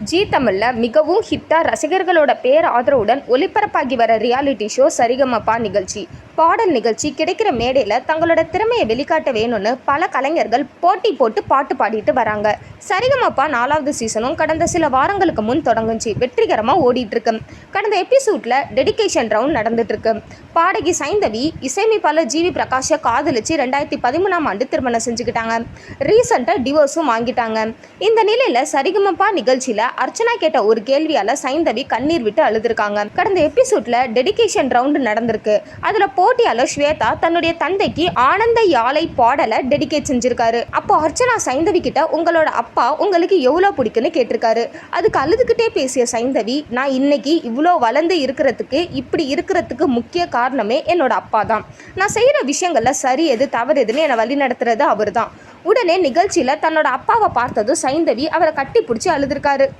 ஜீ தமிழில் மிகவும் ஹிட்டாக ரசிகர்களோட பேராதரவுடன் ஒளிபரப்பாகி வர ரியாலிட்டி ஷோ சரிகமபா நிகழ்ச்சி. பாடல் நிகழ்ச்சி கிடைக்கிற மேடையில் தங்களோட திறமையை வெளிக்காட்ட வேணும்னு பல கலைஞர்கள் போட்டி போட்டு பாட்டு பாடிட்டு வராங்க. சரிகமபா 4வது சீசனும் கடந்த சில வாரங்களுக்கு முன் தொடங்குச்சு. வெற்றிகரமாக ஓடிட்டு இருக்கு. கடந்த எபிசோட்ல டெடிகேஷன் ரவுண்ட் நடந்துட்டு இருக்கு. பாடகி சைந்தவி இசையமைப்பாளர் ஜிவி பிரகாஷை காதலிச்சு 2013ஆம் ஆண்டு திருமணம் செஞ்சுக்கிட்டாங்க. ரீசெண்டாக டிவோர்ஸும் வாங்கிட்டாங்க. இந்த நிலையில் சரிகமபா நிகழ்ச்சியில் அர்ச்சனா கேட்ட ஒரு கேள்வியால் சைந்தவி கண்ணீர் விட்டு அழுதுருக்காங்க. கடந்த எபிசோட்ல டெடிகேஷன் ரவுண்டு நடந்திருக்கு. அதில் போட்டியாளர் ஸ்வேதா தன்னுடைய தந்தைக்கு ஆனந்த யாழை பாடலை டெடிகேட் செஞ்சிருக்காரு. அப்போ அர்ச்சனா சைந்தவி கிட்ட உங்களோட அப்பா உங்களுக்கு எவ்வளோ பிடிக்குன்னு கேட்டிருக்காரு. அதுக்கு அழுதுகிட்டே பேசிய சைந்தவி, நான் இன்னைக்கு இவ்வளோ வளர்ந்து இப்படி இருக்கிறதுக்கு முக்கிய காரணமே என்னோட அப்பா தான். நான் செய்கிற விஷயங்கள்ல சரி எது தவறு எதுன்னு என்னை வழி நடத்துறது அவர் தான். உடனே நிகழ்ச்சியில் தன்னோட அப்பாவை பார்த்ததும் சைந்தவி அவரை கட்டி பிடிச்சி அழுதுருக்காரு.